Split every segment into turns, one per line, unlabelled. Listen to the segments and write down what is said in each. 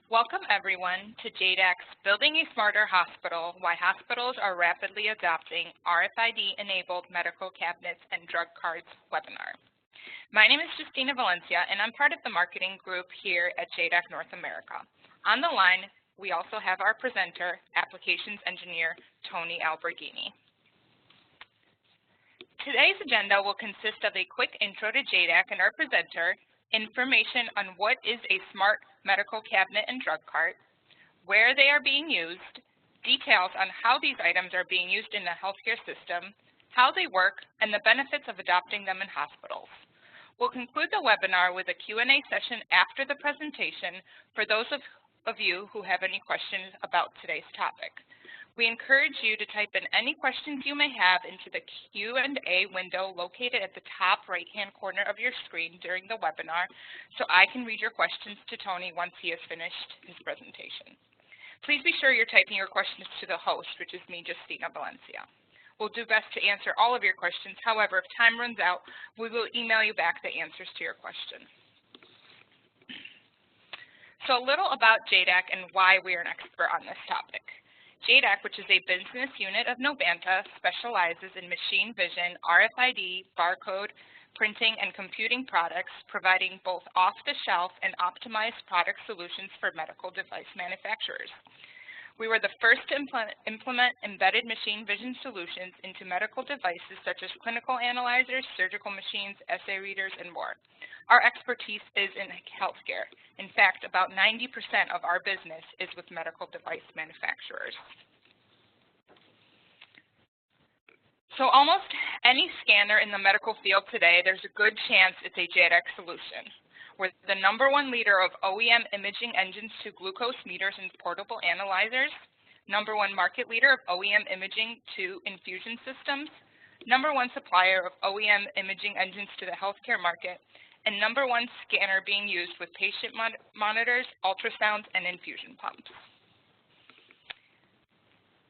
Welcome everyone to Jaydeck's Building a Smarter Hospital, Why Hospitals are Rapidly Adopting RFID-Enabled Medical Cabinets and Drug Cards webinar. My name is Justina Valencia and I'm part of the marketing group here at Jaydeck North America. On the line, we also have our presenter, Applications Engineer Tony Alberghini. Today's agenda will consist of a quick intro to Jaydeck and our presenter, information on what is a smart medical cabinet and drug cart, where they are being used, details on how these items are being used in the healthcare system, how they work, and the benefits of adopting them in hospitals. We'll conclude the webinar with a Q&A session after the presentation for those of you who have any questions about today's topic. We encourage you to type in any questions you may have into the Q&A window located at the top right-hand corner of your screen during the webinar so I can read your questions to Tony once he has finished his presentation. Please be sure you're typing your questions to the host, which is me, Justina Valencia. We'll do best to answer all of your questions. However, if time runs out, we will email you back the answers to your questions. So a little about Jaydeck and why we are an expert on this topic. Jaydeck, which is a business unit of Novanta, specializes in machine vision, RFID, barcode, printing, and computing products, providing both off-the-shelf and optimized product solutions for medical device manufacturers. We were the first to implement embedded machine vision solutions into medical devices such as clinical analyzers, surgical machines, assay readers, and more. Our expertise is in healthcare. In fact, about 90% of our business is with medical device manufacturers. So almost any scanner in the medical field today, there's a good chance it's a Jaydeck solution. We're the #1 leader of OEM imaging engines to glucose meters and portable analyzers, #1 market leader of OEM imaging to infusion systems, #1 supplier of OEM imaging engines to the healthcare market, and #1 scanner being used with patient monitors, ultrasounds, and infusion pumps.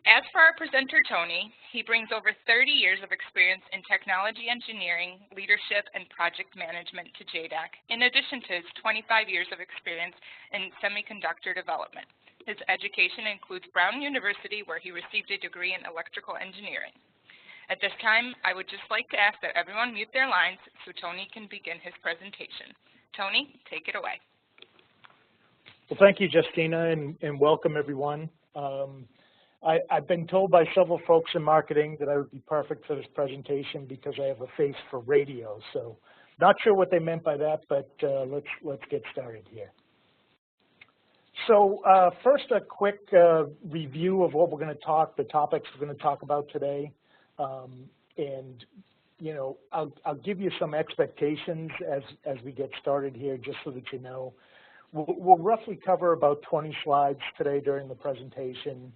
As for our presenter, Tony, he brings over 30 years of experience in technology engineering, leadership, and project management to Jaydeck, in addition to his 25 years of experience in semiconductor development. His education includes Brown University, where he received a degree in electrical engineering. At this time, I would just like to ask that everyone mute their lines so Tony can begin his presentation. Tony, take it away.
Well, thank you, Justina, and welcome, everyone. I've been told by several folks in marketing that I would be perfect for this presentation because I have a face for radio. So not sure what they meant by that, but let's get started here. So first, a quick review of what we're going to the topics we're going to talk about today. And, you know, I'll give you some expectations as we get started here, just so that you know. We'll roughly cover about 20 slides today during the presentation.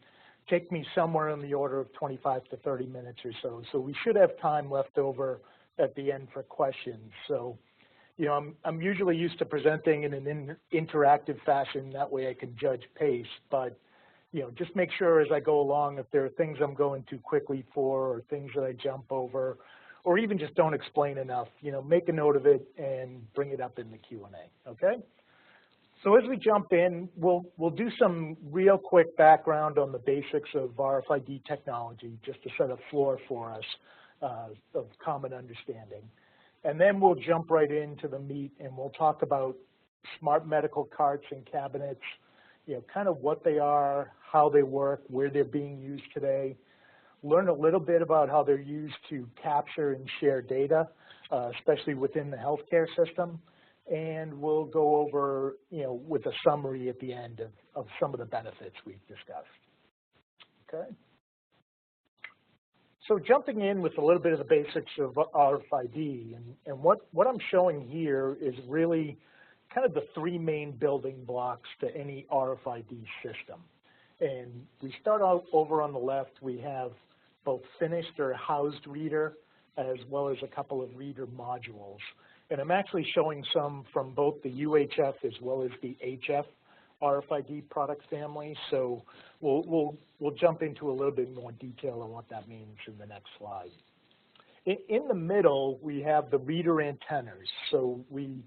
Take me somewhere in the order of 25 to 30 minutes or so. So we should have time left over at the end for questions. So, you know, I'm usually used to presenting in an interactive fashion. That way I can judge pace. But, you know, just make sure as I go along, if there are things I'm going too quickly for or things that I jump over, or even just don't explain enough, you know, make a note of it and bring it up in the Q&A, okay? So as we jump in, we'll do some real quick background on the basics of RFID technology, just to set a floor for us of common understanding. And then we'll jump right into the meat and we'll talk about smart medical carts and cabinets, you know, kind of what they are, how they work, where they're being used today, learn a little bit about how they're used to capture and share data, especially within the healthcare system. And we'll go over, you know, with a summary at the end of some of the benefits we've discussed. Okay. So jumping in with a little bit of the basics of RFID, and what I'm showing here is really kind of the 3 main building blocks to any RFID system. And we start out over on the left, we have both finished or housed reader, as well as a couple of reader modules. And I'm actually showing some from both the UHF as well as the HF RFID product family. So we'll jump into a little bit more detail on what that means in the next slide. In the middle, we have the reader antennas. So we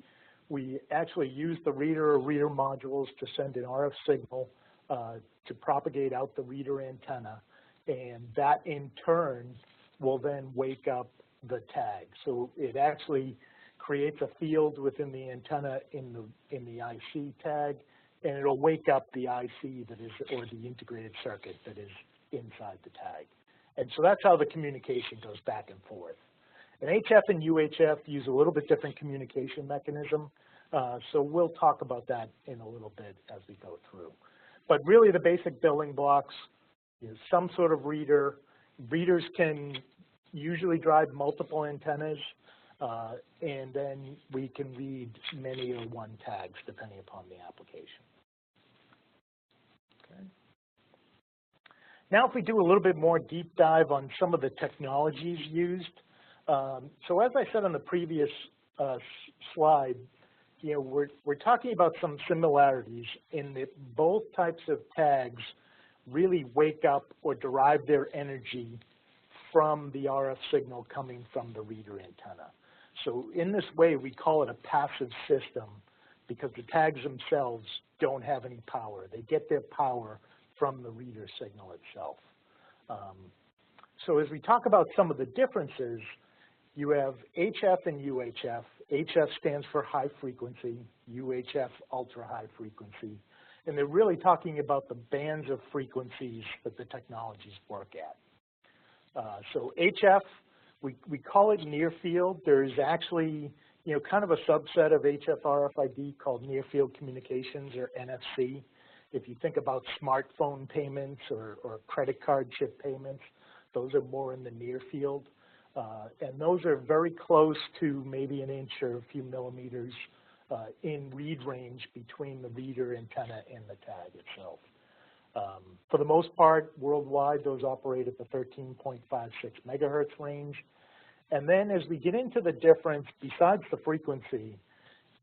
we actually use the reader or reader modules to send an RF signal to propagate out the reader antenna, and that in turn will then wake up the tag. So it actually creates a field within the antenna in the IC tag, and it'll wake up the IC that is, or the integrated circuit that is inside the tag. And so that's how the communication goes back and forth. And HF and UHF use a little bit different communication mechanism, so we'll talk about that in a little bit as we go through. But really the basic building blocks is some sort of reader. Readers can usually drive multiple antennas, and then we can read many or one tags depending upon the application. Okay. Now if we do a little bit more deep dive on some of the technologies used. So as I said on the previous slide, we're talking about some similarities in that both types of tags really wake up or derive their energy from the RF signal coming from the reader antenna. So in this way, we call it a passive system because the tags themselves don't have any power. They get their power from the reader signal itself. So as we talk about some of the differences, you have HF and UHF. HF stands for high frequency, UHF ultra high frequency. And they're really talking about the bands of frequencies that the technologies work at. So HF, we call it near field. There's actually, kind of a subset of HF RFID called near field communications, or NFC. If you think about smartphone payments or credit card chip payments, those are more in the near field. And those are very close to maybe an inch or a few millimeters in read range between the reader antenna and the tag itself. For the most part, worldwide, those operate at the 13.56 megahertz range. And then as we get into the difference, besides the frequency,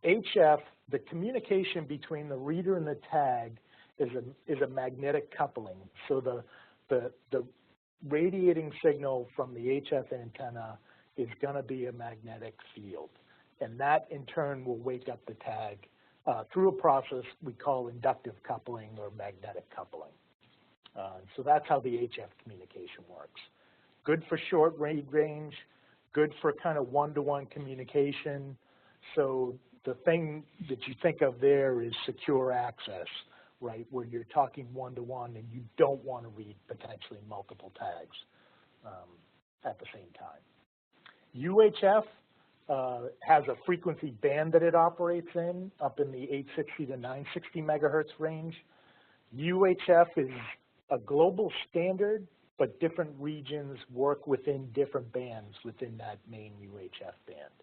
HF, the communication between the reader and the tag is a magnetic coupling. So the radiating signal from the HF antenna is going to be a magnetic field. And that, in turn, will wake up the tag through a process we call inductive coupling or magnetic coupling. So that's how the HF communication works. Good for short read range, good for kind of one-to-one communication. So the thing that you think of there is secure access, right, where you're talking one-to-one and you don't want to read potentially multiple tags at the same time. UHF has a frequency band that it operates in, up in the 860 to 960 megahertz range. UHF is a global standard, but different regions work within different bands within that main UHF band.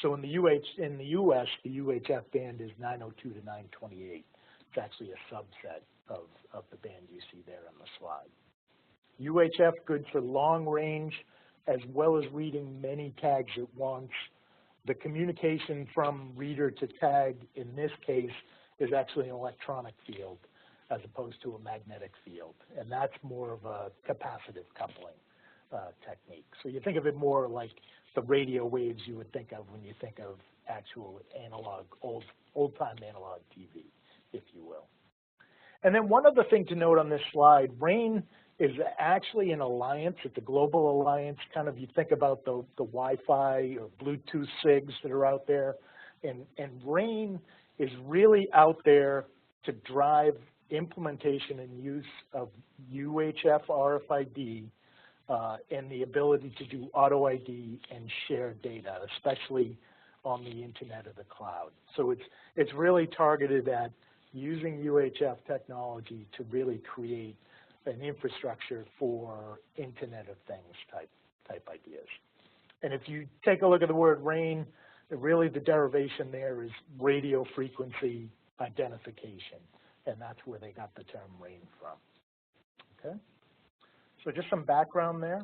So in the US, the UHF band is 902 to 928. It's actually a subset of the band you see there on the slide. UHF, good for long range, as well as reading many tags at once. The communication from reader to tag, in this case, is actually an electronic field as opposed to a magnetic field. And that's more of a capacitive coupling technique. So you think of it more like the radio waves you would think of when you think of actual analog, old-time analog TV, if you will. And then one other thing to note on this slide, RAIN is actually an alliance. It's a global alliance. Kind of you think about the Wi-Fi or Bluetooth SIGs that are out there. And RAIN is really out there to drive implementation and use of UHF RFID and the ability to do auto ID and share data, especially on the Internet of the cloud. So it's really targeted at using UHF technology to really create an infrastructure for Internet of Things type ideas. And if you take a look at the word RAIN, really the derivation there is radio frequency identification, and that's where they got the term RAIN from. Okay, so just some background there.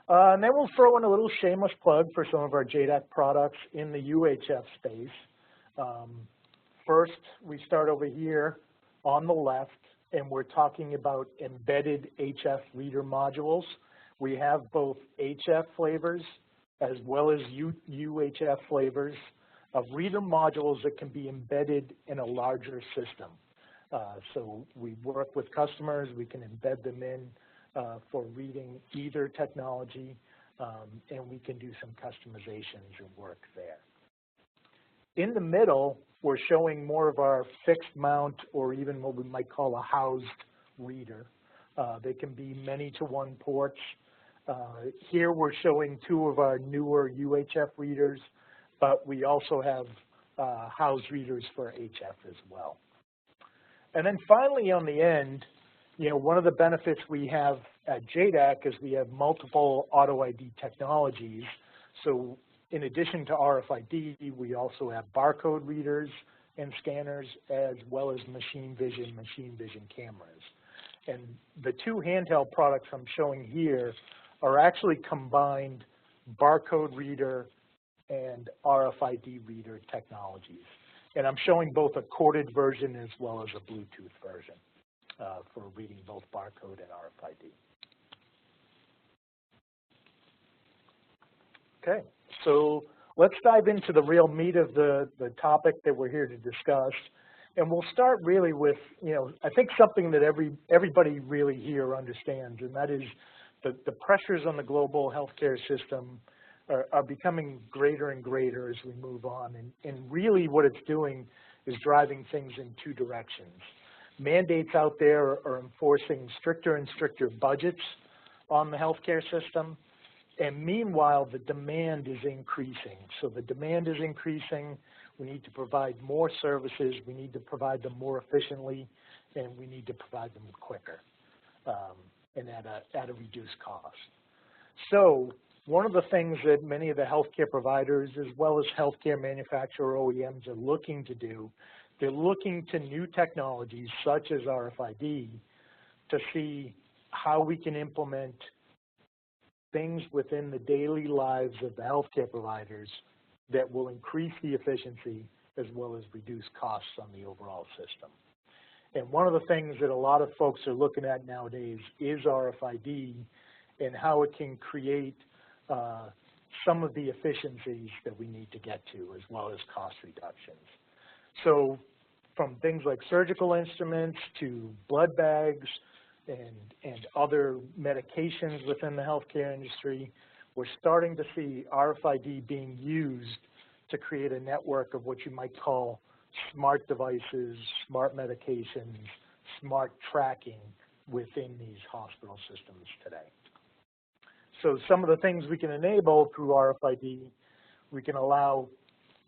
And then we'll throw in a little shameless plug for some of our Jaydeck products in the UHF space. First, we start over here on the left, and we're talking about embedded HF reader modules. We have both HF flavors as well as UHF flavors. of reader modules that can be embedded in a larger system. So we work with customers, we can embed them in for reading either technology, and we can do some customizations and work there. In the middle, we're showing more of our fixed mount or even what we might call a housed reader. They can be many-to-one ports. Here we're showing two of our newer UHF readers, but we also have housed readers for HF as well. And then finally on the end, one of the benefits we have at Jaydeck is we have multiple auto ID technologies. So in addition to RFID, we also have barcode readers and scanners, as well as machine vision cameras. And the two handheld products I'm showing here are actually combined barcode reader and RFID reader technologies. And I'm showing both a corded version as well as a Bluetooth version for reading both barcode and RFID. Okay, so let's dive into the real meat of the topic that we're here to discuss. And we'll start really with, I think something that everybody really here understands, and that is the pressures on the global healthcare system are becoming greater and greater as we move on. And really what it's doing is driving things in two directions. Mandates out there are enforcing stricter and stricter budgets on the healthcare system. And meanwhile, the demand is increasing. So the demand is increasing. We need to provide more services. We need to provide them more efficiently, and we need to provide them quicker and at a reduced cost. So one of the things that many of the healthcare providers, as well as healthcare manufacturer OEMs, are looking to do, they're looking to new technologies such as RFID to see how we can implement things within the daily lives of the healthcare providers that will increase the efficiency as well as reduce costs on the overall system. And one of the things that a lot of folks are looking at nowadays is RFID and how it can create some of the efficiencies that we need to get to, as well as cost reductions. So from things like surgical instruments to blood bags and other medications within the healthcare industry, we're starting to see RFID being used to create a network of what you might call smart devices, smart medications, smart tracking within these hospital systems today. So some of the things we can enable through RFID, we can allow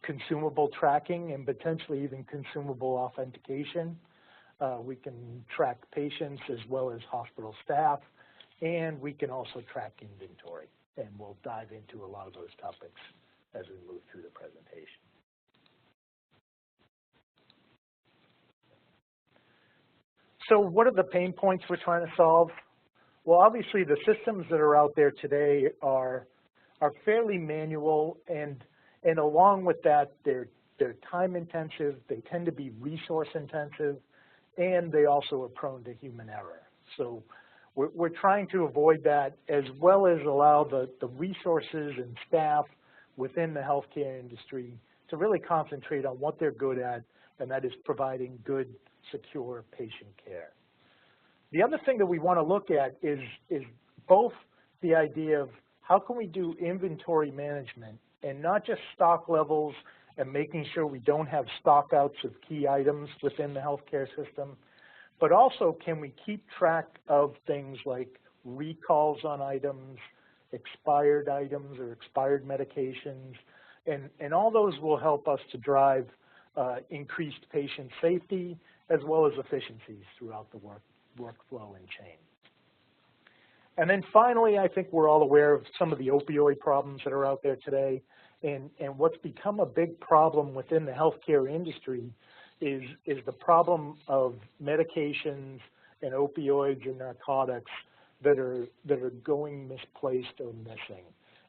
consumable tracking and potentially even consumable authentication. We can track patients as well as hospital staff, and we can also track inventory. And we'll dive into a lot of those topics as we move through the presentation. So what are the pain points we're trying to solve? Well, obviously the systems that are out there today are fairly manual, and along with that, they're time intensive, they tend to be resource intensive, and they also are prone to human error. So we're trying to avoid that, as well as allow the resources and staff within the healthcare industry to really concentrate on what they're good at, and that is providing good, secure patient care. The other thing that we want to look at is both the idea of how can we do inventory management, and not just stock levels and making sure we don't have stock outs of key items within the healthcare system, but also can we keep track of things like recalls on items, expired items or expired medications, and all those will help us to drive increased patient safety as well as efficiencies throughout the workflow and chain. And then finally, I think we're all aware of some of the opioid problems that are out there today. And what's become a big problem within the healthcare industry is the problem of medications and opioids and narcotics that are going misplaced or missing.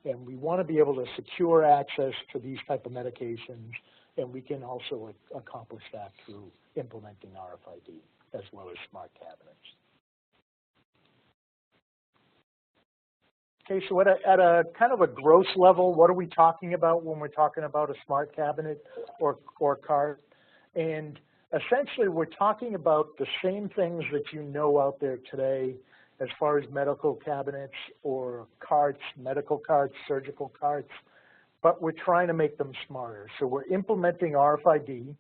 And we want to be able to secure access to these type of medications, and we can also accomplish that through implementing RFID as well as smart cabinets. Okay, so at a kind of a gross level, what are we talking about when we're talking about a smart cabinet or cart? And essentially, we're talking about the same things that you know out there today as far as medical cabinets or carts, medical carts, surgical carts, but we're trying to make them smarter. So we're implementing RFID,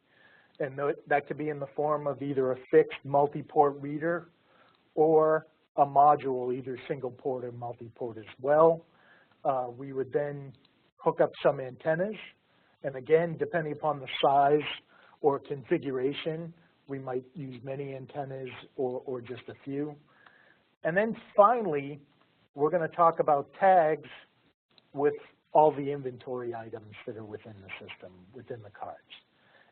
and that could be in the form of either a fixed multi-port reader or a module, either single port or multi-port as well. We would then hook up some antennas, and again, depending upon the size or configuration, we might use many antennas or just a few. And then finally, we're going to talk about tags with all the inventory items that are within the system, within the carts.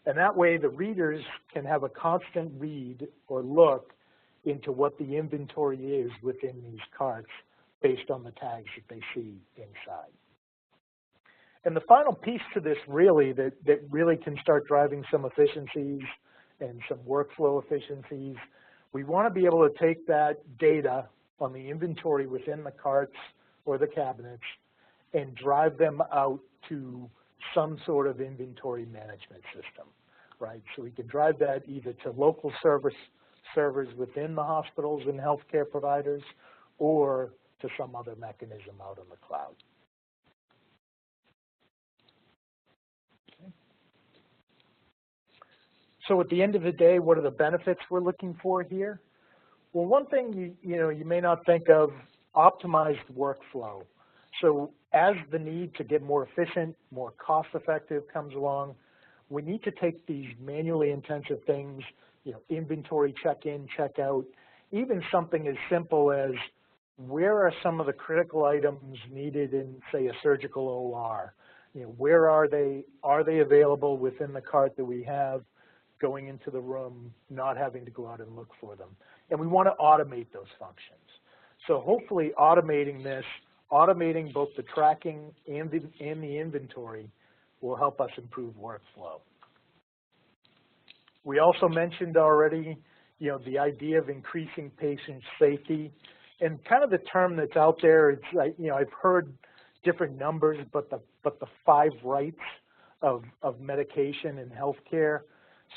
And that way, the readers can have a constant read or look into what the inventory is within these carts based on the tags that they see inside. And the final piece to this really that really can start driving some efficiencies and some workflow efficiencies, we want to be able to take that data on the inventory within the carts or the cabinets and drive them out to some sort of inventory management system, right? So we can drive that either to local servers within the hospitals and healthcare providers or to some other mechanism out in the cloud. Okay. So at the end of the day, what are the benefits we're looking for here? Well, one thing you may not think of, optimized workflow. So as the need to get more efficient, more cost-effective comes along, we need to take these manually intensive things, inventory check-in, check-out, even something as simple as where are some of the critical items needed in, say, a surgical OR? Where are they? Are they available within the cart that we have going into the room, not having to go out and look for them? And we want to automate those functions. So hopefully automating this, automating both the tracking and the inventory will help us improve workflow. We also mentioned already, the idea of increasing patient safety, and kind of the term that's out there. It's like, I've heard different numbers, but the 5 rights of medication in healthcare.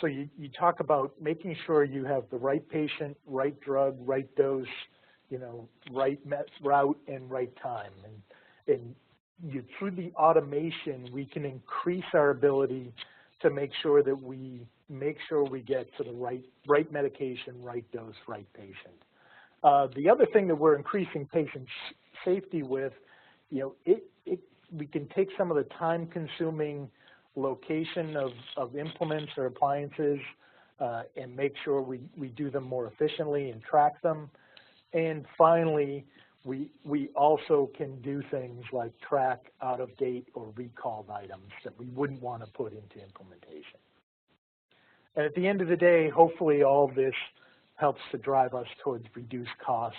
So you talk about making sure you have the right patient, right drug, right dose, right route and right time, and through the automation, we can increase our ability to make sure that we get to the right medication, right dose, right patient. The other thing that we're increasing patient safety with, we can take some of the time-consuming location of implements or appliances and make sure we do them more efficiently and track them. And finally, we also can do things like track out-of-date or recalled items that we wouldn't want to put into implementation. And at the end of the day, hopefully all this helps to drive us towards reduced costs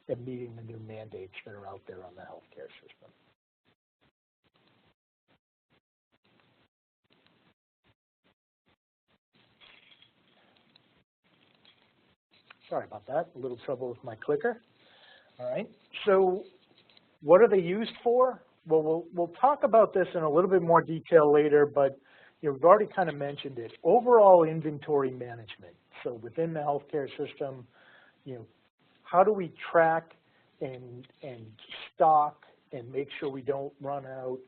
and meeting the new mandates that are out there on the healthcare system. Sorry about that, a little trouble with my clicker. All right, so what are they used for? Well, we'll talk about this in a little bit more detail later, but we've already kind of mentioned it. Overall inventory management. So within the healthcare system, how do we track and stock and make sure we don't run out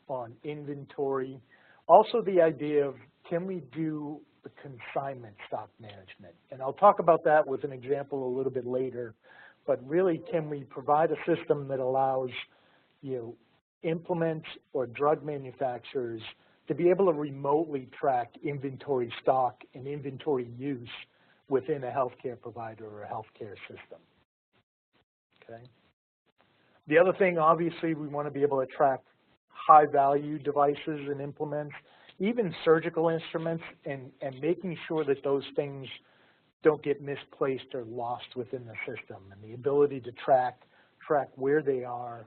on inventory? Also the idea of, can we do the consignment stock management? And I'll talk about that with an example a little bit later, but really, can we provide a system that allows implements or drug manufacturers to be able to remotely track inventory stock and inventory use within a healthcare provider or a healthcare system? Okay. The other thing, obviously, we want to be able to track high-value devices and implements, even surgical instruments, and making sure that those things don't get misplaced or lost within the system, and the ability to track where they are,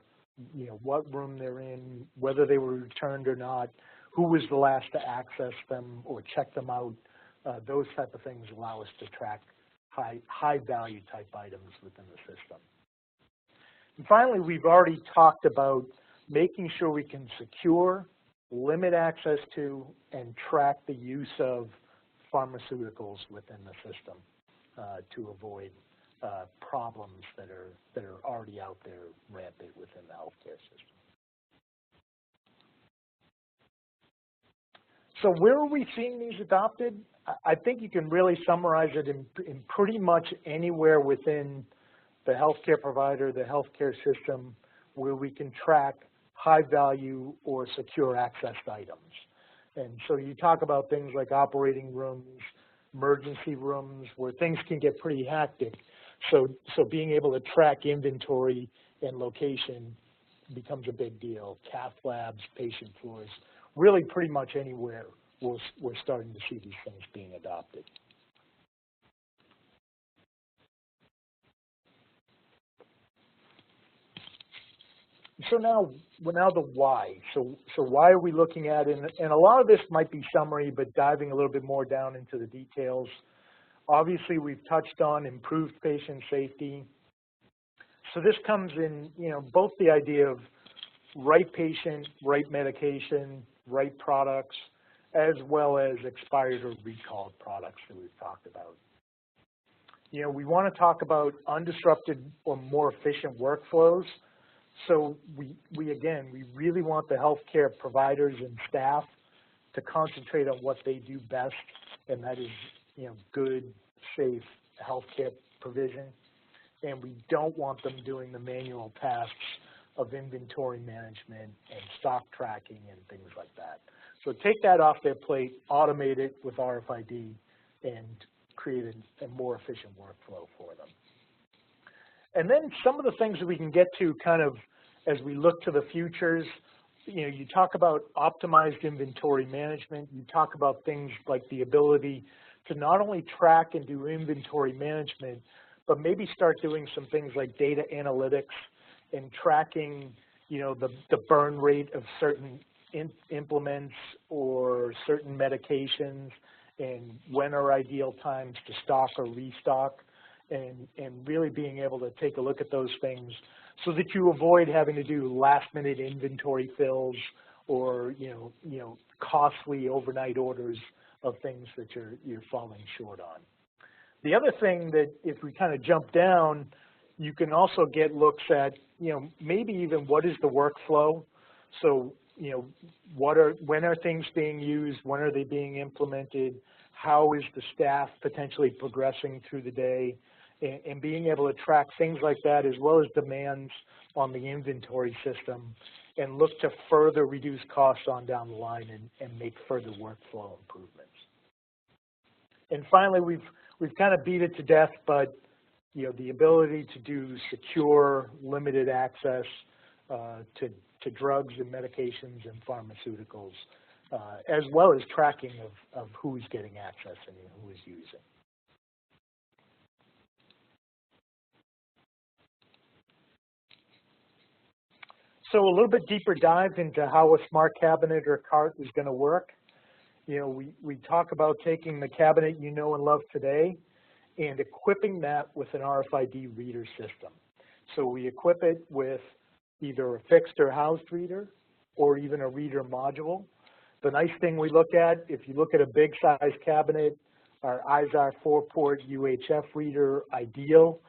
what room they're in, whether they were returned or not, who was the last to access them or check them out. Those type of things allow us to track high value type items within the system. And finally, we've already talked about making sure we can secure, limit access to, and track the use of pharmaceuticals within the system to avoid problems that are already out there rampant within the healthcare system. So where are we seeing these adopted? I think you can really summarize it in pretty much anywhere within the healthcare provider, the healthcare system, where we can track high value or secure access items. And so you talk about things like operating rooms, emergency rooms, where things can get pretty hectic. So being able to track inventory and location becomes a big deal. Cath labs, patient floors, really pretty much anywhere we're starting to see these things being adopted. So now the why. So why are we looking at it? And a lot of this might be summary, but diving a little bit more down into the details. Obviously, we've touched on improved patient safety. So this comes in, both the idea of right patient, right medication, right products, as well as expired or recalled products that we've talked about. We want to talk about undisrupted or more efficient workflows. So we really want the healthcare providers and staff to concentrate on what they do best, and that is, good, safe healthcare provision. And we don't want them doing the manual tasks of inventory management and stock tracking and things like that. So take that off their plate, automate it with RFID, and create a more efficient workflow for them. And then some of the things that we can get to kind of as we look to the futures, you talk about optimized inventory management. You talk about things like the ability to not only track and do inventory management, but maybe start doing some things like data analytics and tracking, the burn rate of certain implements or certain medications, and when are ideal times to stock or restock, and really being able to take a look at those things so that you avoid having to do last-minute inventory fills or costly overnight orders of things that you're falling short on. The other thing that if we kind of jump down, you can also get looks at maybe even what is the workflow. So when are things being used? When are they being implemented? How is the staff potentially progressing through the day? And being able to track things like that, as well as demands on the inventory system, and look to further reduce costs on down the line and make further workflow improvements. And finally, we've kind of beat it to death, but the ability to do secure, limited access to drugs and medications and pharmaceuticals, as well as tracking of who's getting access and who is using. So a little bit deeper dive into how a smart cabinet or cart is going to work. We talk about taking the cabinet you know and love today and equipping that with an RFID reader system. So we equip it with either a fixed or housed reader or even a reader module. The nice thing we look at, if you look at a big size cabinet, our IZAR 4-port UHF reader, ideal.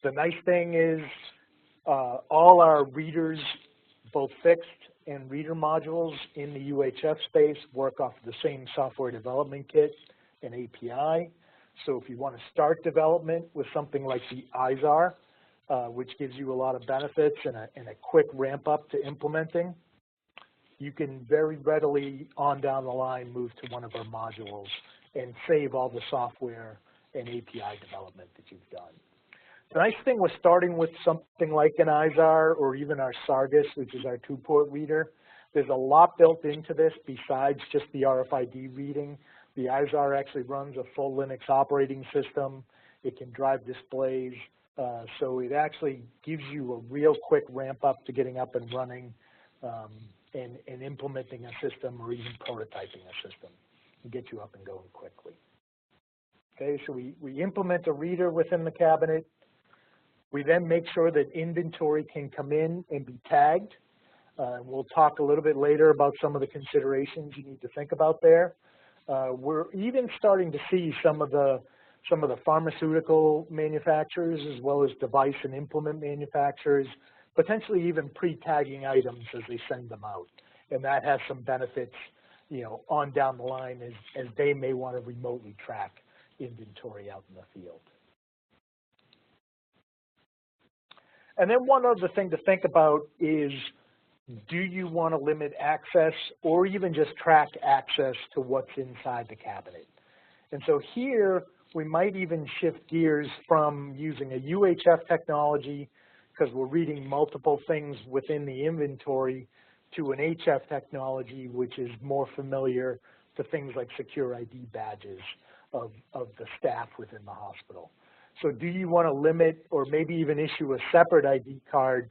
The nice thing is all our readers, both fixed and reader modules in the UHF space, work off of the same software development kit and API. So if you want to start development with something like the IZAR, which gives you a lot of benefits and a quick ramp up to implementing, you can very readily on down the line move to one of our modules and save all the software and API development that you've done. The nice thing with starting with something like an IZAR or even our Sargus, which is our 2-port reader, there's a lot built into this besides just the RFID reading. The IZAR actually runs a full Linux operating system. It can drive displays. So it actually gives you a real quick ramp up to getting up and running and implementing a system or even prototyping a system and get you up and going quickly. Okay, so we implement a reader within the cabinet. We then make sure that inventory can come in and be tagged. We'll talk a little bit later about some of the considerations you need to think about there. We're even starting to see some of the pharmaceutical manufacturers, as well as device and implement manufacturers, potentially even pre-tagging items as they send them out. And that has some benefits, on down the line as they may want to remotely track inventory out in the field. And then one other thing to think about is, do you want to limit access or even just track access to what's inside the cabinet? And so here, we might even shift gears from using a UHF technology, because we're reading multiple things within the inventory, to an HF technology, which is more familiar to things like secure ID badges of the staff within the hospital. So do you want to limit or maybe even issue a separate ID card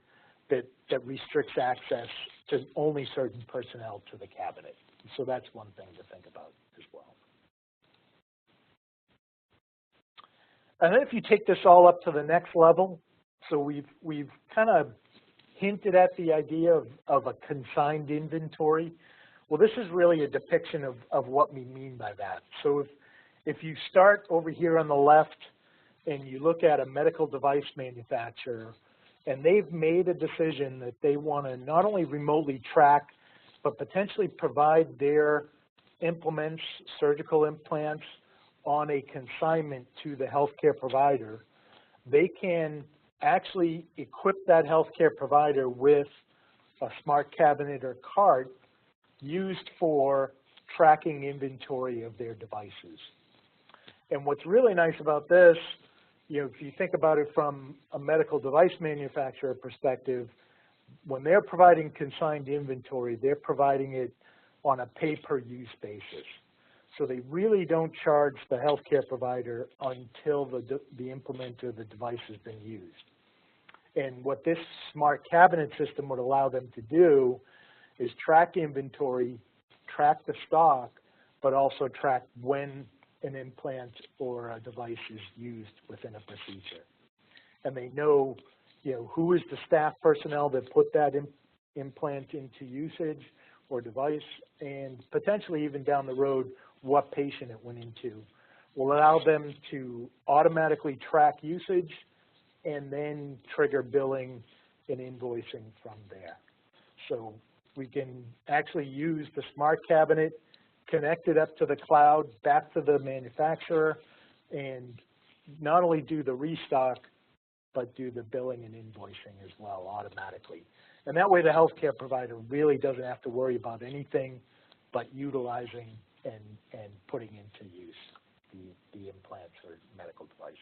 that restricts access to only certain personnel to the cabinet? So that's one thing to think about as well. And then if you take this all up to the next level, so we've kind of hinted at the idea of a consigned inventory. Well, this is really a depiction of what we mean by that. So if you start over here on the left and you look at a medical device manufacturer, and they've made a decision that they want to not only remotely track, but potentially provide their implements, surgical implants, on a consignment to the healthcare provider, they can actually equip that healthcare provider with a smart cabinet or cart used for tracking inventory of their devices. And what's really nice about this, if you think about it from a medical device manufacturer perspective, when they're providing consigned inventory, they're providing it on a pay-per-use basis. So they really don't charge the healthcare provider until the implement or the device has been used. And what this smart cabinet system would allow them to do is track inventory, track the stock, but also track when an implant or a device is used within a procedure. And they know, who is the staff personnel that put that implant into usage or device, and potentially even down the road, what patient it went into. Will allow them to automatically track usage and then trigger billing and invoicing from there. So we can actually use the smart cabinet, connect it up to the cloud, back to the manufacturer, and not only do the restock, but do the billing and invoicing as well automatically. And that way the healthcare provider really doesn't have to worry about anything but utilizing and putting into use the implants or medical devices.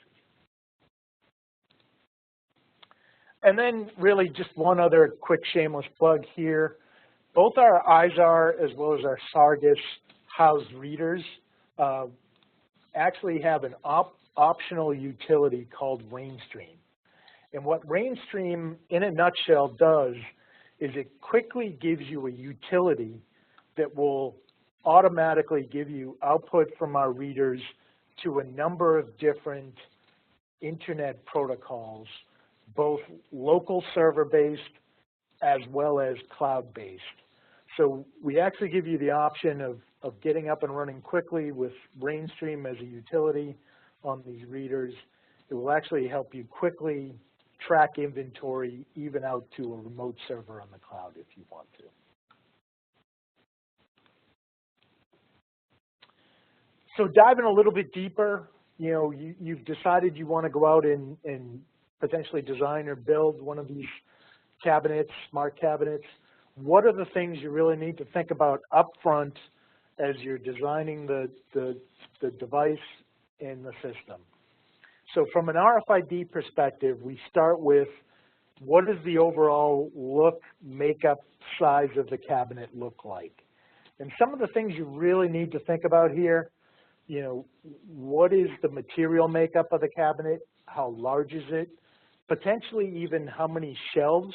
And then really just one other quick shameless plug here. Both our IZAR as well as our Sargus housed readers actually have an optional utility called Rainstream. And what Rainstream, in a nutshell, does is it quickly gives you a utility that will automatically give you output from our readers to a number of different internet protocols, both local server-based as well as cloud-based. So we actually give you the option of getting up and running quickly with Rainstream as a utility on these readers. It will actually help you quickly track inventory even out to a remote server on the cloud if you want to. So diving a little bit deeper, you've decided you want to go out and potentially design or build one of these cabinets, smart cabinets. What are the things you really need to think about upfront as you're designing the device and the system? So from an RFID perspective, we start with what does the overall look, makeup, size of the cabinet look like? And some of the things you really need to think about here, what is the material makeup of the cabinet? How large is it? Potentially even how many shelves,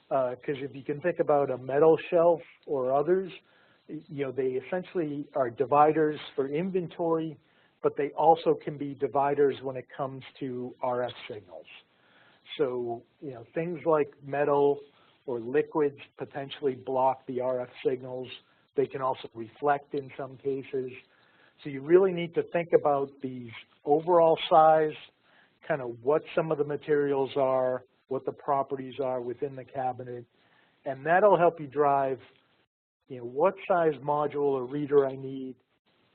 because if you can think about a metal shelf or others, they essentially are dividers for inventory, but they also can be dividers when it comes to RF signals. So, things like metal or liquids potentially block the RF signals. They can also reflect in some cases. So you really need to think about these overall size, kind of what some of the materials are, what the properties are within the cabinet, and that'll help you drive, what size module or reader I need,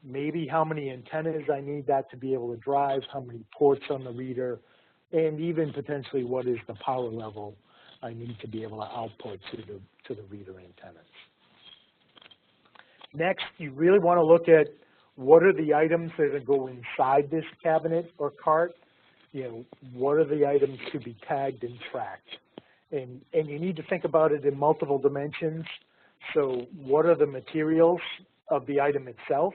maybe how many antennas I need that to be able to drive, how many ports on the reader, and even potentially what is the power level I need to be able to output to the reader antennas. Next, you really want to look at what are the items that go inside this cabinet or cart. What are the items to be tagged and tracked? And you need to think about it in multiple dimensions. So what are the materials of the item itself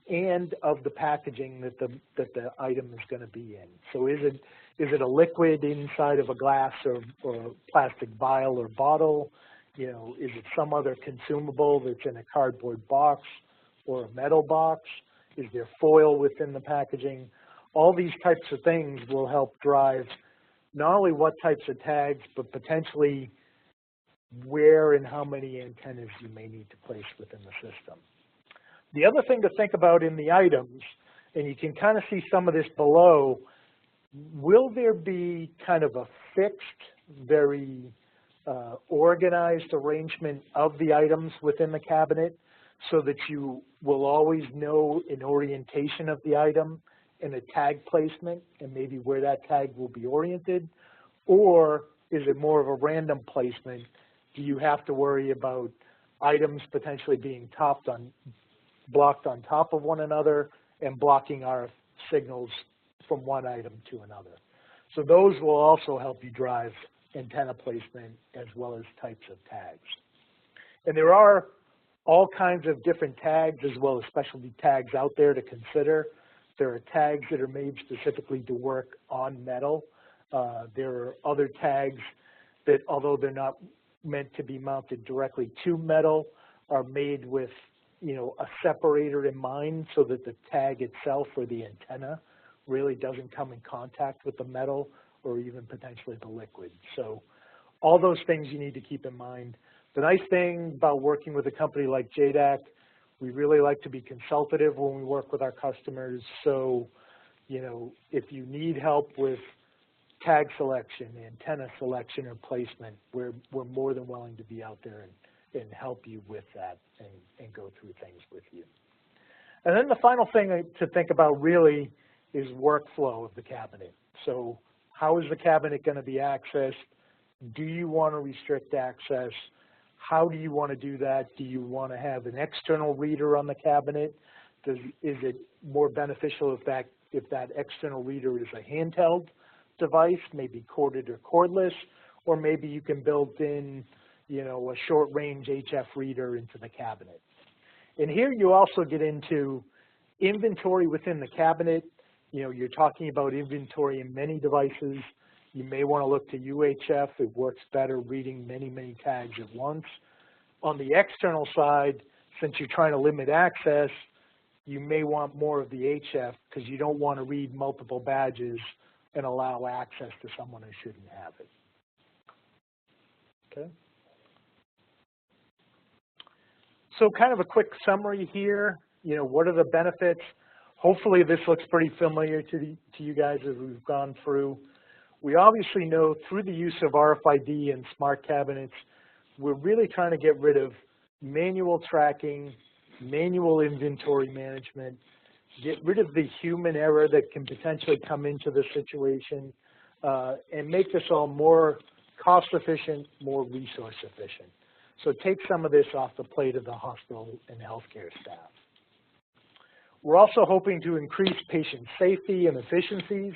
and of the packaging that the item is going to be in? So is it a liquid inside of a glass or a plastic vial or bottle? Is it some other consumable that's in a cardboard box or a metal box? Is there foil within the packaging? All these types of things will help drive not only what types of tags, but potentially where and how many antennas you may need to place within the system. The other thing to think about in the items, and you can kind of see some of this below, will there be kind of a fixed, very organized arrangement of the items within the cabinet so that you will always know an orientation of the item and a tag placement and maybe where that tag will be oriented? Or is it more of a random placement? Do you have to worry about items potentially being blocked on top of one another and blocking RF signals from one item to another? So those will also help you drive antenna placement as well as types of tags. And there are all kinds of different tags as well as specialty tags out there to consider. There are tags that are made specifically to work on metal. There are other tags that, although they're not meant to be mounted directly to metal, are made with a separator in mind so that the tag itself or the antenna really doesn't come in contact with the metal or even potentially the liquid. So all those things you need to keep in mind. The nice thing about working with a company like Jaydeck, we really like to be consultative when we work with our customers. So, if you need help with tag selection, antenna selection, or placement, we're more than willing to be out there and help you with that and go through things with you. And then the final thing to think about really is workflow of the cabinet. So how is the cabinet going to be accessed? Do you want to restrict access? How do you want to do that? Do you want to have an external reader on the cabinet? Is it more beneficial if that external reader is a handheld device, maybe corded or cordless, or maybe you can build in, a short-range HF reader into the cabinet. And here you also get into inventory within the cabinet. You're talking about inventory in many devices. You may want to look to UHF. It works better reading many, many tags at once. On the external side, since you're trying to limit access, you may want more of the HF because you don't want to read multiple badges and allow access to someone who shouldn't have it. Okay. So kind of a quick summary here. What are the benefits? Hopefully this looks pretty familiar to you guys as we've gone through. We obviously know through the use of RFID and smart cabinets, we're really trying to get rid of manual tracking, manual inventory management, get rid of the human error that can potentially come into the situation, and make this all more cost efficient, more resource efficient. So take some of this off the plate of the hospital and healthcare staff. We're also hoping to increase patient safety and efficiencies.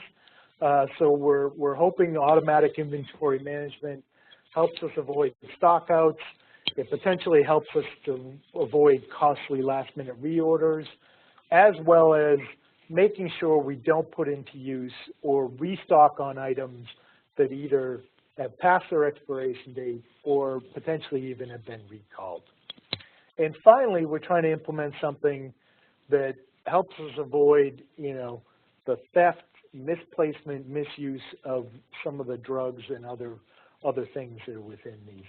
So we're hoping automatic inventory management helps us avoid stockouts. It potentially helps us to avoid costly last-minute reorders, as well as making sure we don't put into use or restock on items that either have passed their expiration date or potentially even have been recalled. And finally, we're trying to implement something that helps us avoid, the theft misplacement, misuse of some of the drugs and other things that are within these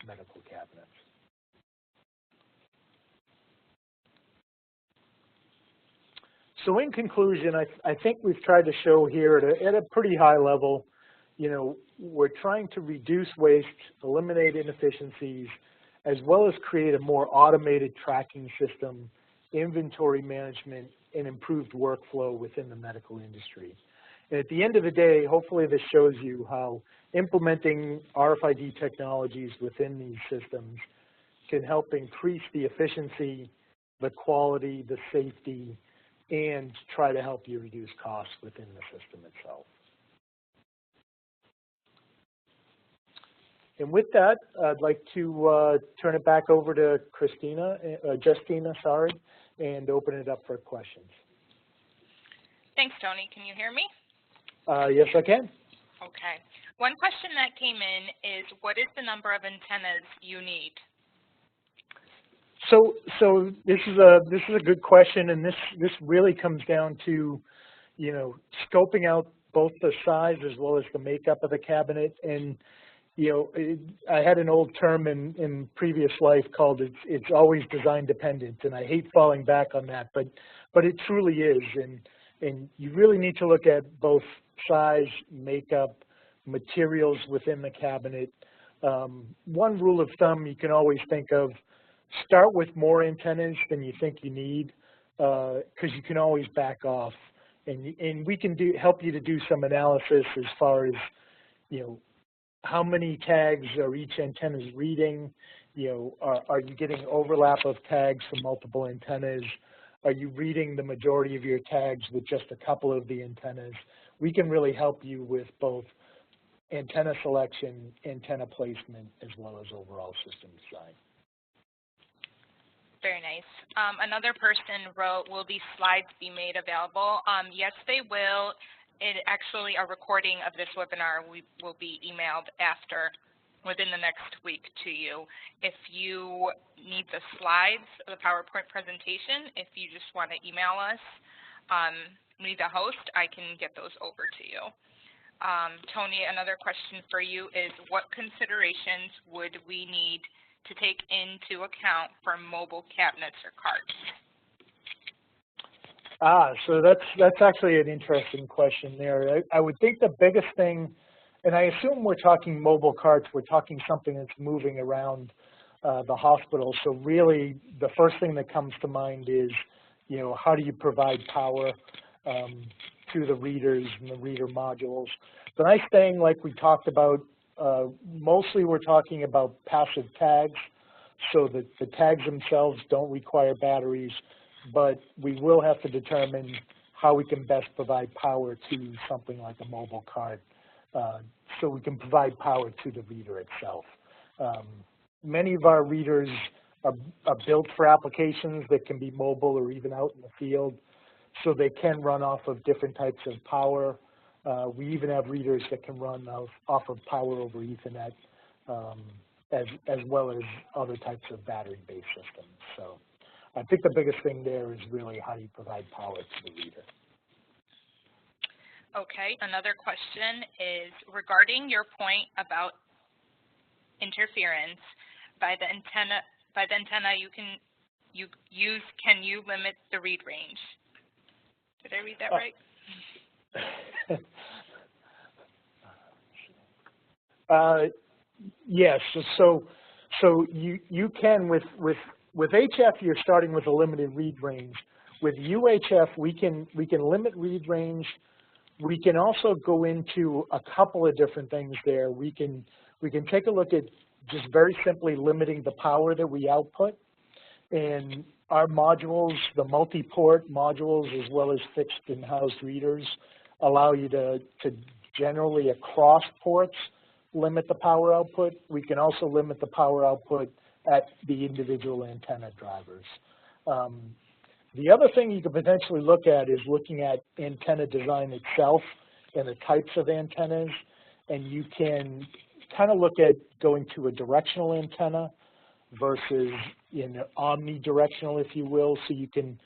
medical cabinets. So in conclusion, I think we've tried to show here at a pretty high level, you know, we're trying to reduce waste, eliminate inefficiencies, as well as create a more automated tracking system, inventory management, and improved workflow within the medical industry. And at the end of the day, hopefully this shows you how implementing RFID technologies within these systems can help increase the efficiency, the quality, the safety, and try to help you reduce costs within the system itself. And with that, I'd like to turn it back over to Justina, and open it up for questions.
Thanks, Tony. Can you hear me?
Yes, I can.
Okay. One question that came in is, what is the number of antennas you need?
So this is a good question, and this really comes down to, you know, scoping out both the size as well as the makeup of the cabinet. And you know, I had an old term in previous life called it's always design dependent, and I hate falling back on that, but it truly is, and you really need to look at both size, makeup, materials within the cabinet. One rule of thumb you can always think of: start with more antennas than you think you need, because you can always back off, and we can help you to do some analysis as far as, you know, how many tags are each antenna reading? You know, are you getting overlap of tags from multiple antennas? Are you reading the majority of your tags with just a couple of the antennas? We can really help you with both antenna selection, antenna placement, as well as overall system design.
Very nice. Another person wrote, will these slides be made available? Yes, they will. Actually, a recording of this webinar will be emailed within the next week to you. If you need the slides, the PowerPoint presentation, if you just want to email us, me, the host, I can get those over to you. Tony, another question for you is, what considerations would we need to take into account for mobile cabinets or carts?
So that's actually an interesting question there. I would think the biggest thing, and I assume we're talking mobile carts, we're talking something that's moving around the hospital. So really, the first thing that comes to mind is, you know, how do you provide power to the readers and the reader modules? The nice thing, like we talked about, mostly we're talking about passive tags, so that the tags themselves don't require batteries, but we will have to determine how we can best provide power to something like a mobile cart, so we can provide power to the reader itself. Many of our readers are built for applications that can be mobile or even out in the field, so they can run off of different types of power. We even have readers that can run off of power over Ethernet, as well as other types of battery-based systems. So I think the biggest thing there is really how you provide power to the reader.
Okay, another question is regarding your point about interference. By the antenna can you limit the read range? Did I read that right?
Yes. So you can with HF, you're starting with a limited read range. With UHF, we can limit read range. We can also go into a couple of different things there. We can take a look at just very simply limiting the power that we output. And our modules, the multi-port modules, as well as fixed and housed readers, allow you to generally across ports limit the power output. We can also limit the power output at the individual antenna drivers. The other thing you could potentially look at is looking at antenna design itself and the types of antennas, and you can kind of look at going to a directional antenna versus omnidirectional, if you will, so you can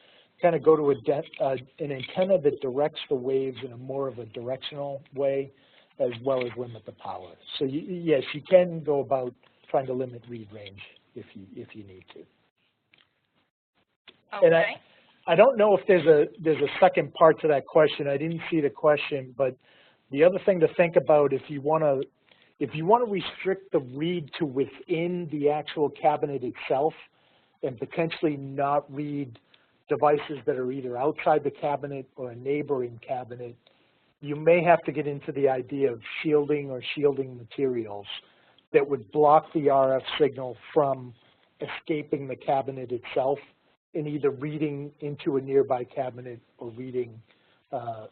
kind of go to an antenna that directs the waves in a more of a directional way, as well as limit the power. So yes, you can go about trying to limit read range if you need to.
Okay.
And I don't know if there's a second part to that question. I didn't see the question, but the other thing to think about, if you want to restrict the read to within the actual cabinet itself and potentially not read devices that are either outside the cabinet or a neighboring cabinet, you may have to get into the idea of shielding or shielding materials that would block the RF signal from escaping the cabinet itself and either reading into a nearby cabinet or reading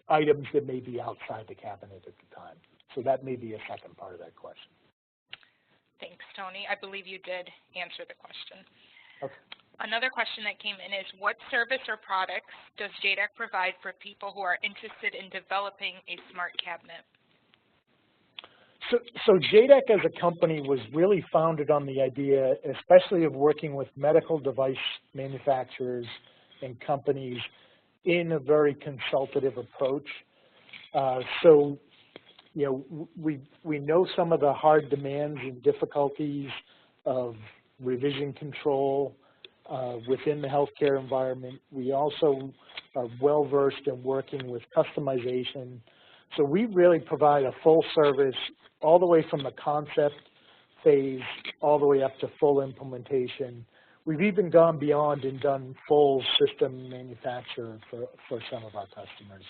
items that may be outside the cabinet at the time. So that may be a second part of that question.
Thanks, Tony. I believe you did answer the question.
Okay.
Another question that came in is, what service or products does Jaydeck provide for people who are interested in developing a smart cabinet?
So Jaydeck as a company was really founded on the idea, especially of working with medical device manufacturers and companies in a very consultative approach. So, you know, we know some of the hard demands and difficulties of revision control within the healthcare environment. We also are well-versed in working with customization. So we really provide a full service all the way from the concept phase all the way up to full implementation. We've even gone beyond and done full system manufacture for some of our customers.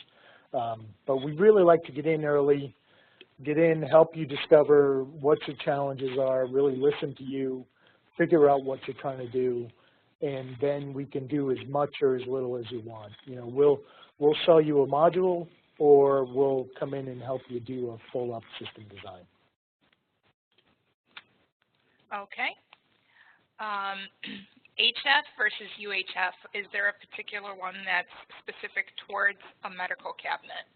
But we really like to get in early, help you discover what your challenges are, really listen to you, figure out what you're trying to do, and then we can do as much or as little as you want. You know, we'll sell you a module, or we'll come in and help you do a full-up system design.
Okay. HF versus UHF, is there a particular one that's specific towards a medical cabinet?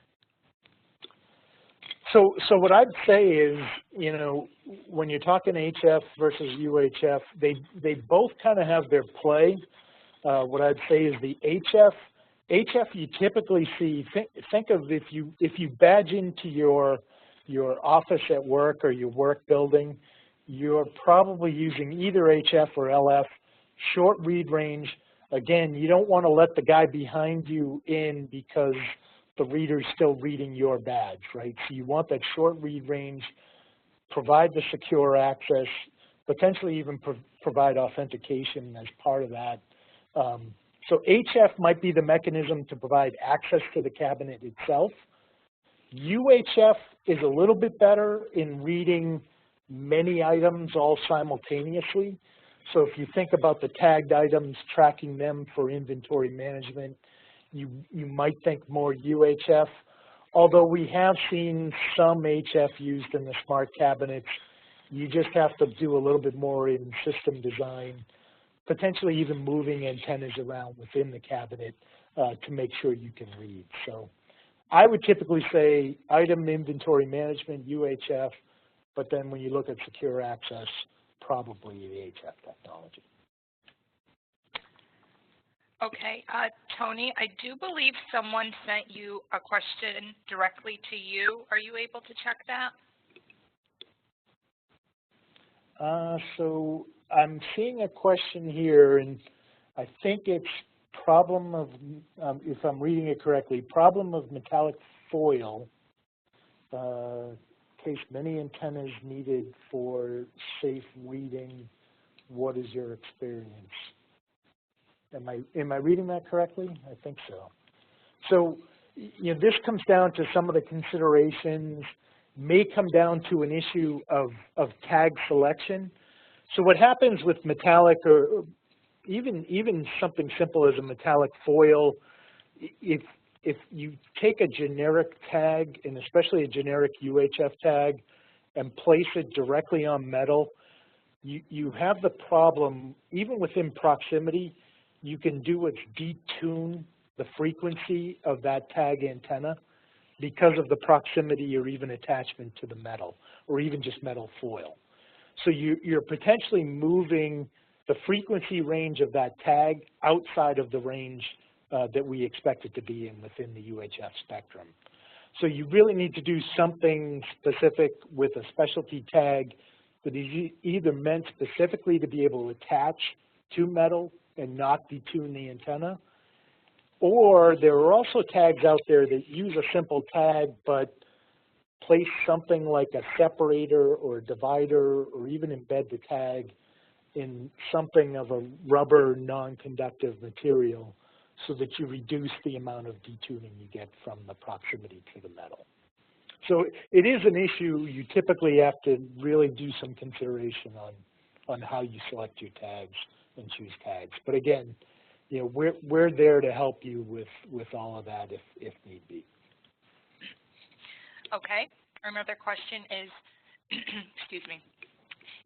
So what I'd say is, you know, when you're talking HF versus UHF, they both kind of have their play. What I'd say is the HF you typically see, think of if you badge into your office at work or your work building, you're probably using either HF or LF, short read range. Again, you don't want to let the guy behind you in because the reader's still reading your badge, right? So you want that short read range, provide the secure access, potentially even provide authentication as part of that. So HF might be the mechanism to provide access to the cabinet itself. UHF is a little bit better in reading many items all simultaneously. So if you think about the tagged items, tracking them for inventory management, you might think more UHF. Although we have seen some HF used in the smart cabinets, you just have to do a little bit more in system design, potentially even moving antennas around within the cabinet to make sure you can read. So I would typically say item inventory management, UHF, but then when you look at secure access, probably the HF technology.
Okay, Tony, I do believe someone sent you a question directly to you. Are you able to check that?
So I'm seeing a question here, and I think it's problem of, if I'm reading it correctly, problem of metallic foil, case many antennas needed for safe reading. What is your experience? Am I reading that correctly? I think so. So, you know, this comes down to some of the considerations, may come down to an issue of tag selection. So what happens with metallic, or even something simple as a metallic foil, if you take a generic tag, and especially a generic UHF tag, and place it directly on metal, you have the problem, even within proximity, you can do what's detune the frequency of that tag antenna because of the proximity or even attachment to the metal, or even just metal foil. So you're potentially moving the frequency range of that tag outside of the range that we expect it to be in within the UHF spectrum. So you really need to do something specific with a specialty tag that is either meant specifically to be able to attach to metal and not detune the antenna, or there are also tags out there that use a simple tag but place something like a separator or a divider or even embed the tag in something of a rubber non-conductive material so that you reduce the amount of detuning you get from the proximity to the metal. So it is an issue. You typically have to really do some consideration on how you select your tags and choose tags. But again, you know, we're there to help you with all of that if need be.
Okay. Another question is, excuse me.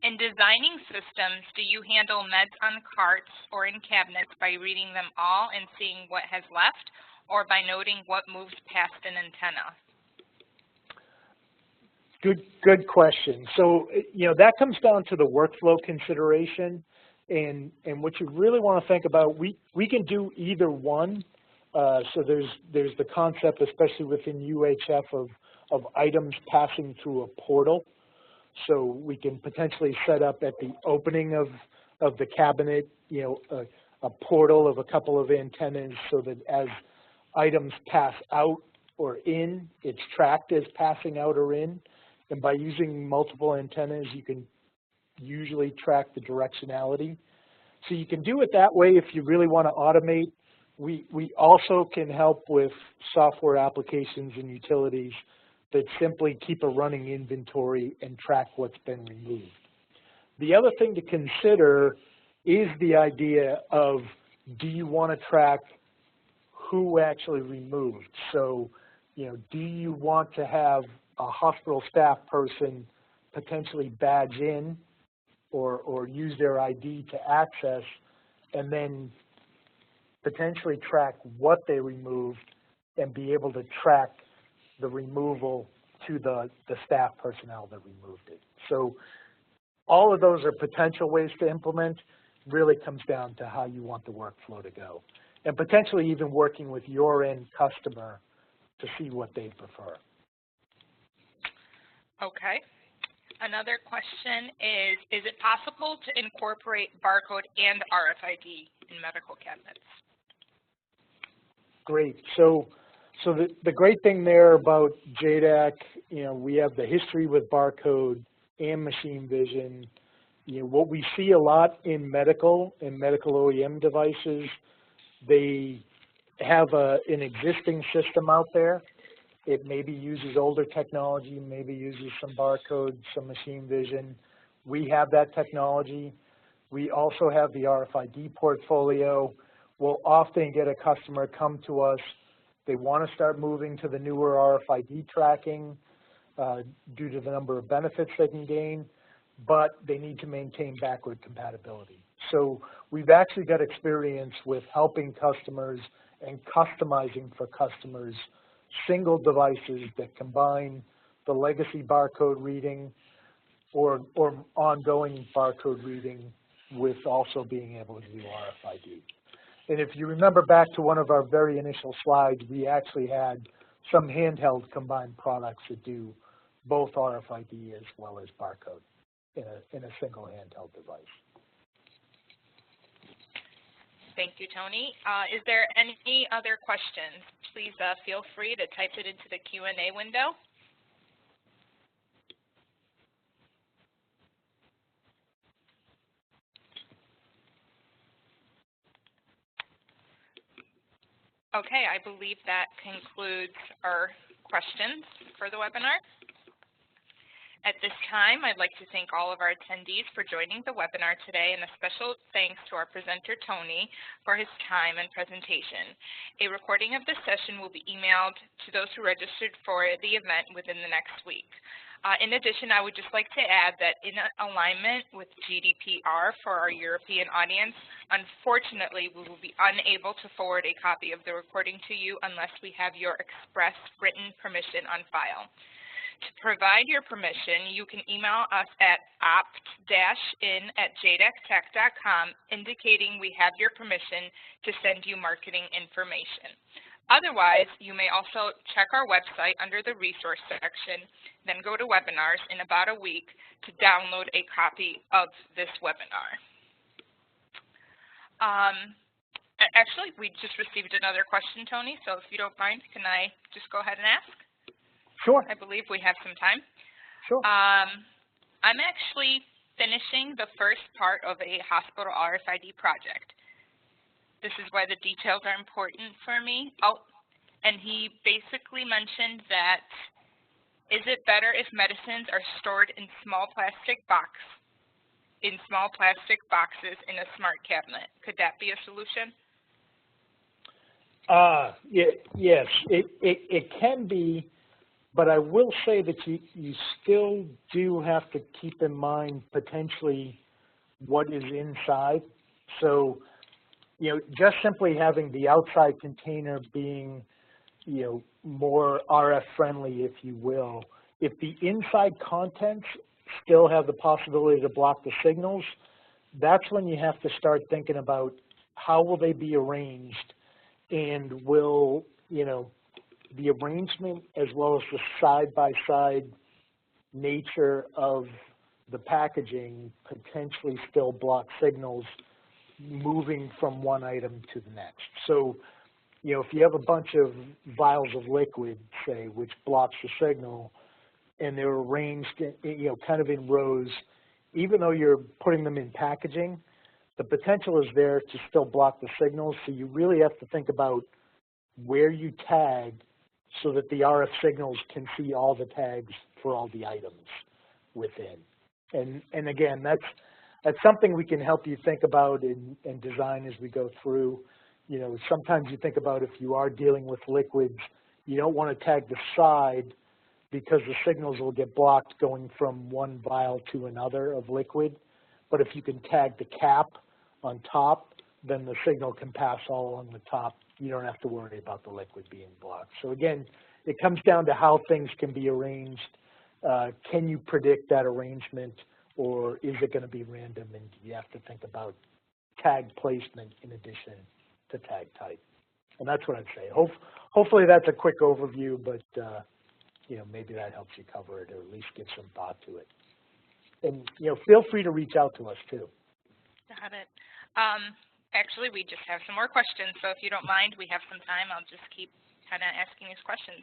In designing systems, do you handle meds on carts or in cabinets by reading them all and seeing what has left, or by noting what moves past an antenna?
Good question. So, you know, that comes down to the workflow consideration, and what you really want to think about. We can do either one. So there's the concept, especially within UHF, of items passing through a portal. So we can potentially set up at the opening of the cabinet, you know, a portal of a couple of antennas so that as items pass out or in, it's tracked as passing out or in. And by using multiple antennas, you can usually track the directionality. So you can do it that way if you really want to automate. We also can help with software applications and utilities that simply keep a running inventory and track what's been removed. The other thing to consider is the idea of, do you want to track who actually removed? So, you know, do you want to have a hospital staff person potentially badge in or use their ID to access and then potentially track what they removed and be able to track the removal to the staff personnel that removed it? So all of those are potential ways to implement. Really comes down to how you want the workflow to go, and potentially even working with your end customer to see what they prefer.
Okay. Another question is it possible to incorporate barcode and RFID in medical cabinets?
Great. So the great thing there about Jaydeck, you know, we have the history with barcode and machine vision. You know, what we see a lot in medical OEM devices, they have an existing system out there. It maybe uses older technology, maybe uses some barcode, some machine vision. We have that technology. We also have the RFID portfolio. We'll often get a customer come to us. They want to start moving to the newer RFID tracking due to the number of benefits they can gain, but they need to maintain backward compatibility. So we've actually got experience with helping customers and customizing for customers single devices that combine the legacy barcode reading or ongoing barcode reading with also being able to do RFID. And if you remember back to one of our very initial slides, we actually had some handheld combined products that do both RFID as well as barcode in a single handheld device.
Thank you, Tony. Is there any other questions? Please feel free to type it into the Q&A window. Okay, I believe that concludes our questions for the webinar. At this time, I'd like to thank all of our attendees for joining the webinar today, and a special thanks to our presenter, Tony, for his time and presentation. A recording of this session will be emailed to those who registered for the event within the next week. In addition, I would just like to add that in alignment with GDPR for our European audience, unfortunately, we will be unable to forward a copy of the recording to you unless we have your express written permission on file. To provide your permission, you can email us at opt-in@jaydeck.com indicating we have your permission to send you marketing information. Otherwise, you may also check our website under the resource section, then go to webinars in about a week to download a copy of this webinar. Actually, we just received another question, Tony, so if you don't mind, can I just go ahead and ask?
Sure.
I believe we have some time.
Sure.
I'm actually finishing the first part of a hospital RFID project. This is why the details are important for me. Oh, and he basically mentioned that, is it better if medicines are stored in small plastic boxes in a smart cabinet? Could that be a solution?
Yes, it can be. But I will say that you still do have to keep in mind potentially what is inside. So, just simply having the outside container being, more RF friendly, if you will. If the inside contents still have the possibility to block the signals, that's when you have to start thinking about how will they be arranged, and will, the arrangement as well as the side-by-side nature of the packaging potentially still block signals moving from one item to the next. So, if you have a bunch of vials of liquid, say, which blocks the signal, and they're arranged, kind of in rows, even though you're putting them in packaging, the potential is there to still block the signals. So you really have to think about where you tag so that the RF signals can see all the tags for all the items within. And again, that's something we can help you think about and design as we go through. Sometimes you think about if you are dealing with liquids, you don't want to tag the side because the signals will get blocked going from one vial to another of liquid. But if you can tag the cap on top, then the signal can pass all along the top. You don't have to worry about the liquid being blocked. So again, it comes down to how things can be arranged. Can you predict that arrangement, or is it going to be random, and you have to think about tag placement in addition to tag type? And that's what I'd say. Hopefully that's a quick overview, but maybe that helps you cover it, or at least give some thought to it. And feel free to reach out to us too.
Got it. Actually, we just have some more questions, so if you don't mind, we have some time. I'll just keep kind of asking these questions.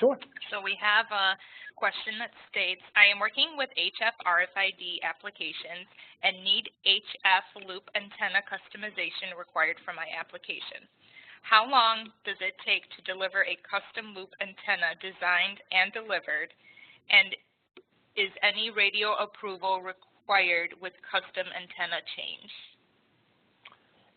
Sure.
So we have a question that states, I am working with HF RFID applications and need HF loop antenna customization required for my application. How long does it take to deliver a custom loop antenna designed and delivered, and is any radio approval required with custom antenna change?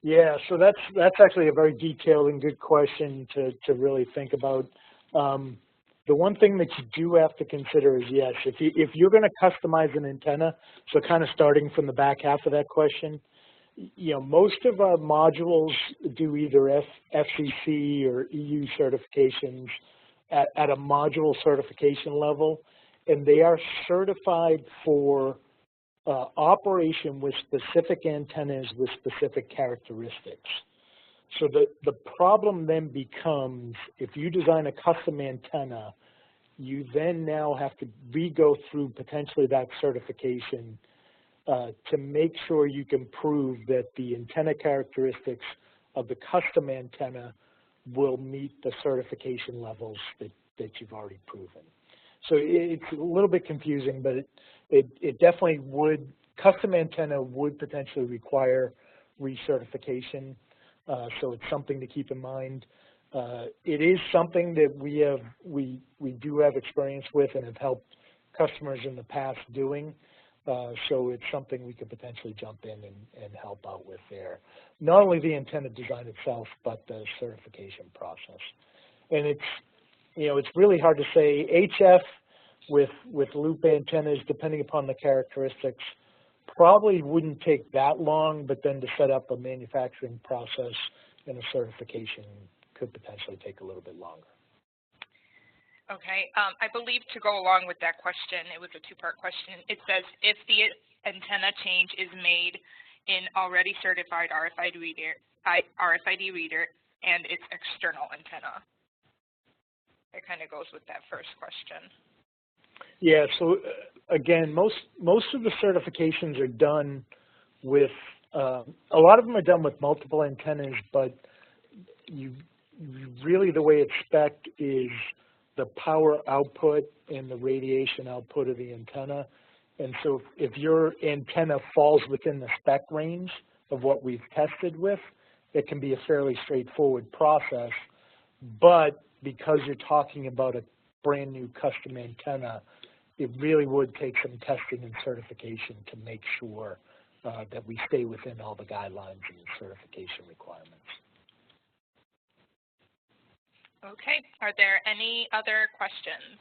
Yeah, so that's actually a very detailed and good question to really think about. The one thing that you do have to consider is, yes, if you're going to customize an antenna, so kind of starting from the back half of that question, most of our modules do either FCC or EU certifications at a module certification level, and they are certified for operation with specific antennas with specific characteristics. So the problem then becomes, if you design a custom antenna, you then now have to re-go through potentially that certification to make sure you can prove that the antenna characteristics of the custom antenna will meet the certification levels that you've already proven. So it's a little bit confusing, but it definitely would, custom antenna would potentially require recertification. So it's something to keep in mind. It is something that we do have experience with and have helped customers in the past doing. So it's something we could potentially jump in and help out with there. Not only the antenna design itself, but the certification process. And it's really hard to say. HF with loop antennas, depending upon the characteristics, probably wouldn't take that long, but then to set up a manufacturing process and a certification could potentially take a little bit longer.
Okay, I believe to go along with that question, it was a two-part question. It says if the antenna change is made in already certified RFID reader and its external antenna. It kind of goes with that first question.
Yeah, so again, most of the certifications are done with, a lot of them are done with multiple antennas, but really the way it's spec'd is the power output and the radiation output of the antenna. And so if your antenna falls within the spec range of what we've tested with, it can be a fairly straightforward process. But because you're talking about a brand new custom antenna, it really would take some testing and certification to make sure that we stay within all the guidelines and certification requirements.
Okay, are there any other questions?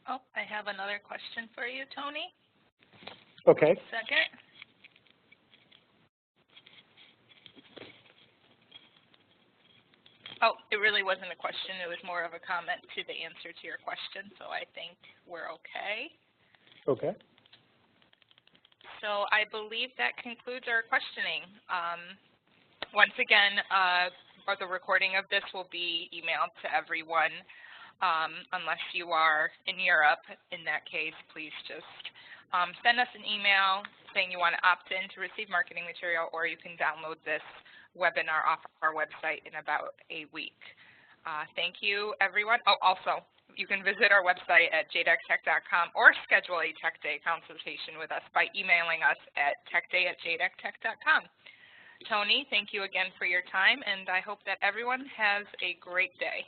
Oh, I have another question for you, Tony.
Okay.
Second. Oh, it really wasn't a question. It was more of a comment to the answer to your question, so I think we're okay.
Okay.
So I believe that concludes our questioning. Once again, the recording of this will be emailed to everyone, unless you are in Europe. In that case, please just send us an email saying you want to opt in to receive marketing material, or you can download this webinar off our website in about a week. Thank you, everyone. Oh, also, you can visit our website at jaydeck.com or schedule a Tech Day consultation with us by emailing us at techday@jaydeck.com. Tony, thank you again for your time, and I hope that everyone has a great day.